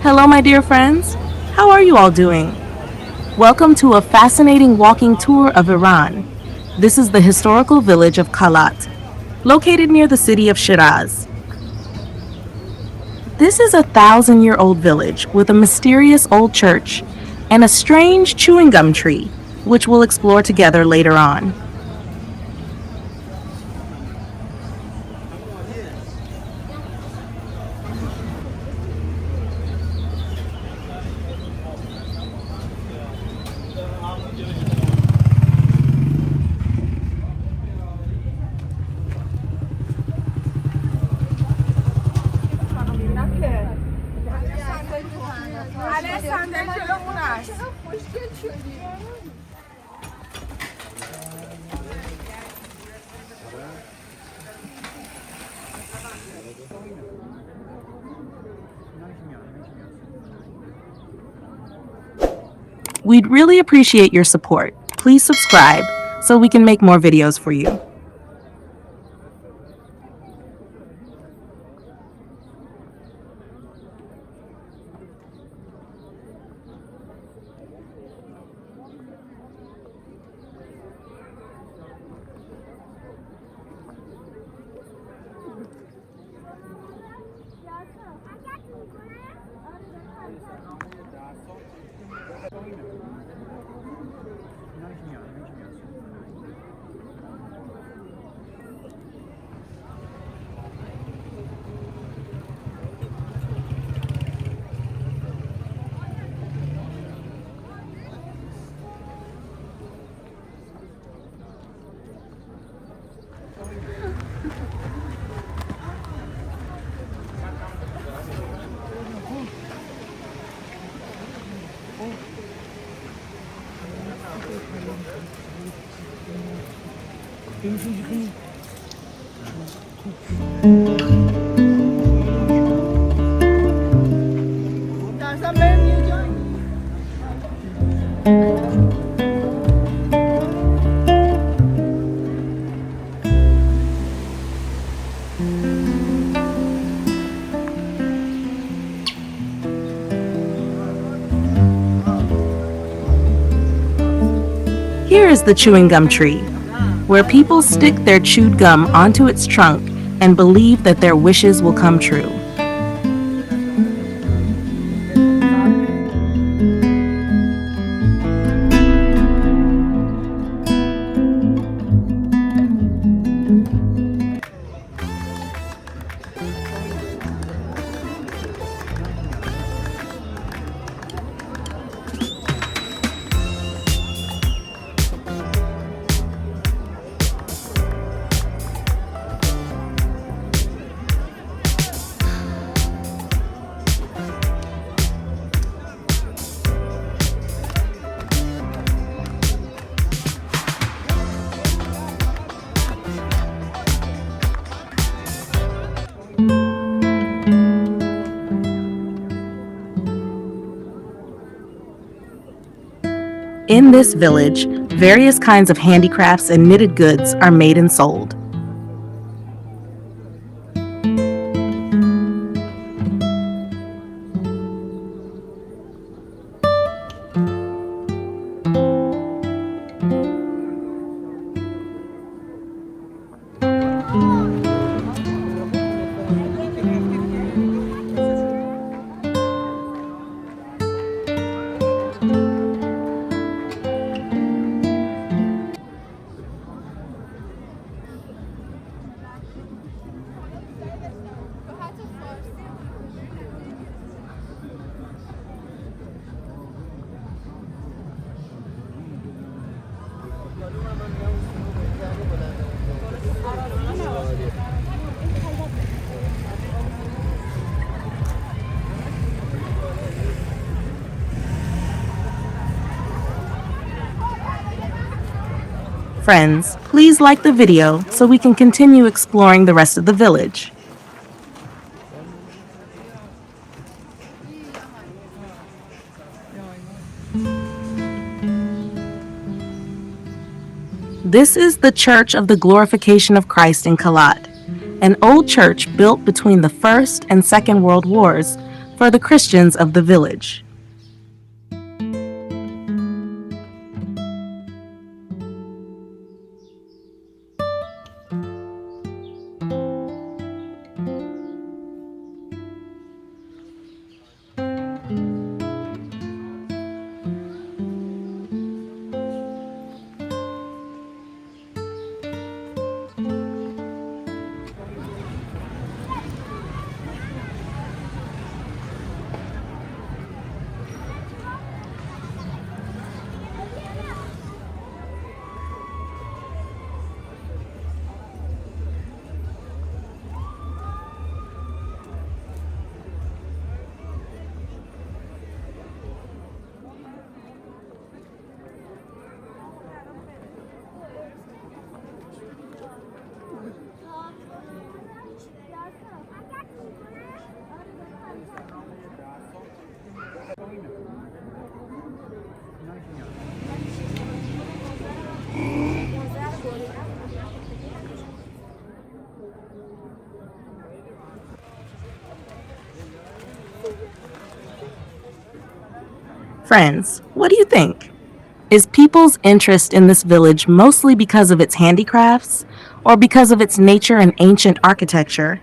Hello, my dear friends. How are you all doing? Welcome to a fascinating walking tour of Iran. This is the historical village of Kalat, located near the city of Shiraz. This is a thousand-year-old village with a mysterious old church and a strange chewing gum tree, which we'll explore together later on. We'd really appreciate your support. Please subscribe so we can make more videos for you. Here is the chewing gum tree, where people stick their chewed gum onto its trunk and believe that their wishes will come true. In this village, various kinds of handicrafts and knitted goods are made and sold. Friends, please like the video so we can continue exploring the rest of the village. This is the Church of the Glorification of Christ in Kalat, an old church built between the First and Second World Wars for the Christians of the village. Friends, what do you think? Is people's interest in this village mostly because of its handicrafts or because of its nature and ancient architecture?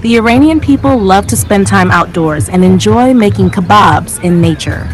The Iranian people love to spend time outdoors and enjoy making kebabs in nature.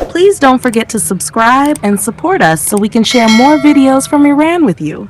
Please don't forget to subscribe and support us so we can share more videos from Iran with you.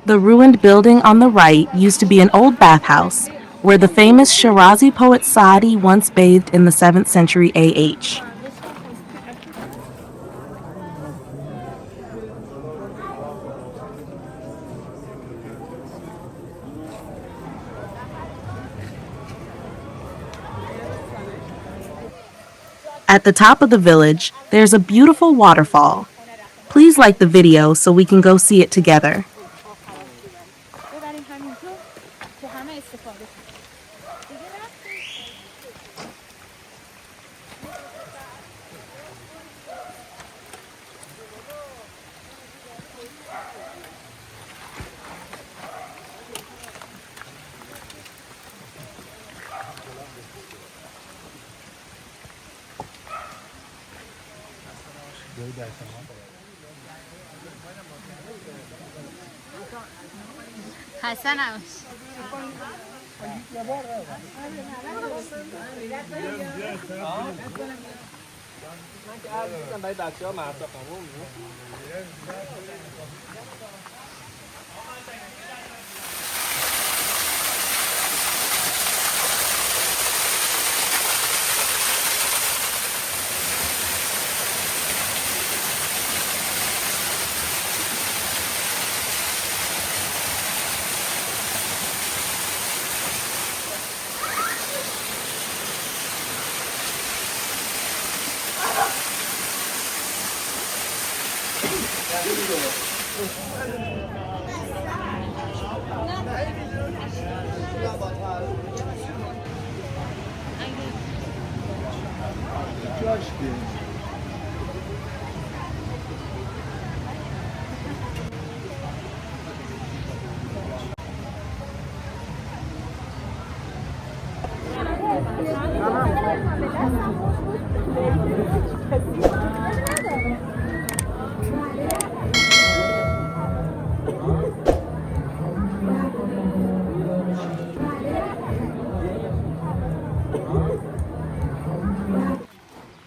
The ruined building on the right used to be an old bathhouse where the famous Shirazi poet Saadi once bathed in the 7th century AH. At the top of the village, there's a beautiful waterfall. Please like the video so we can go see it together. خسته نباش.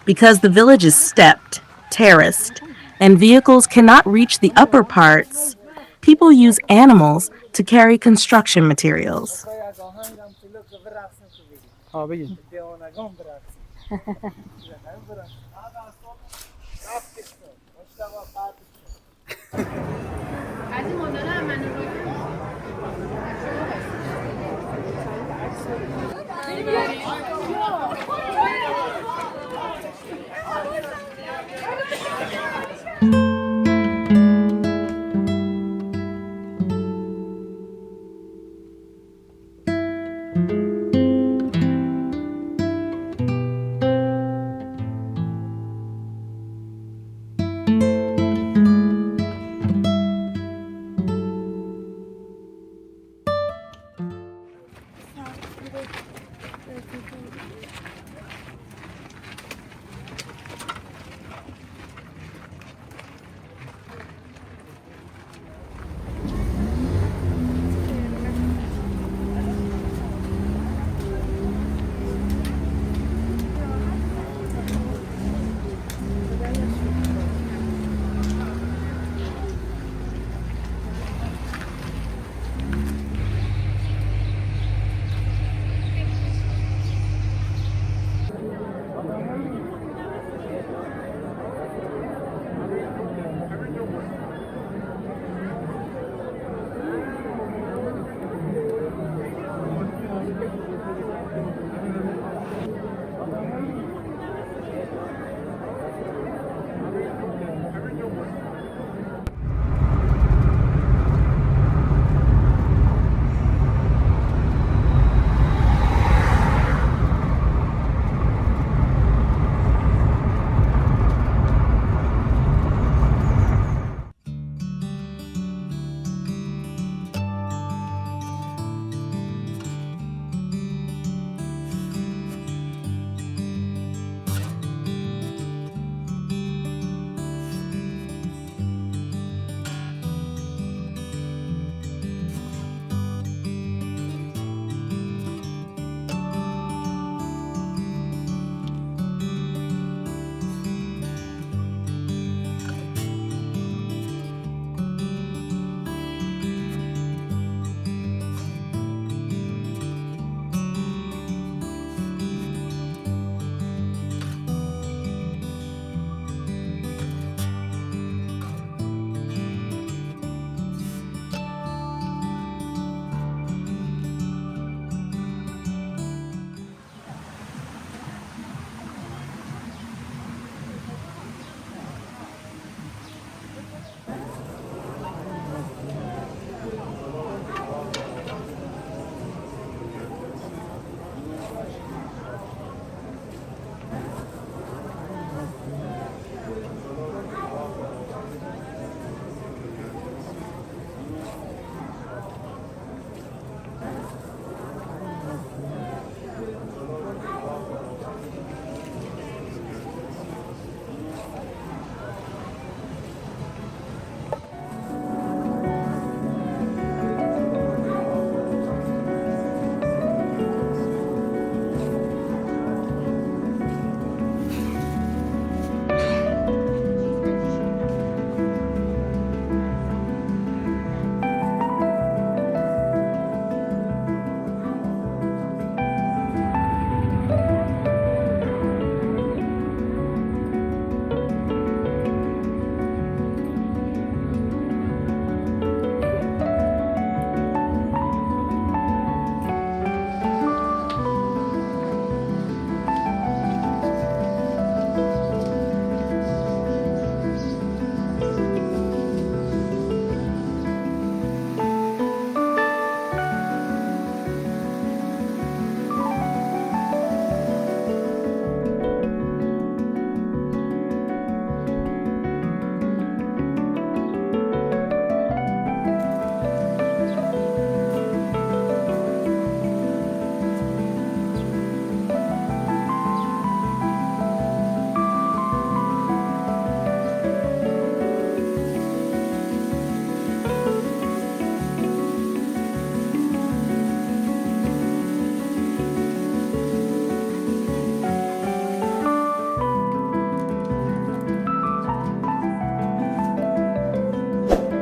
Because the village is stepped, terraced, and vehicles cannot reach the upper parts, people use animals to carry construction materials.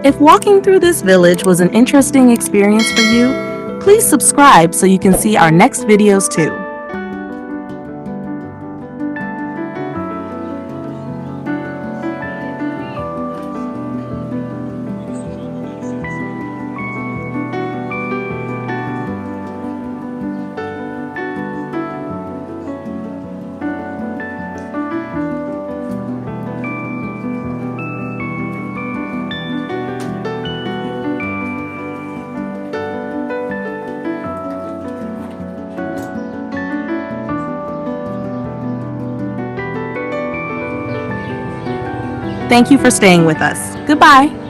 If walking through this village was an interesting experience for you, please subscribe so you can see our next videos too. Thank you for staying with us. Goodbye.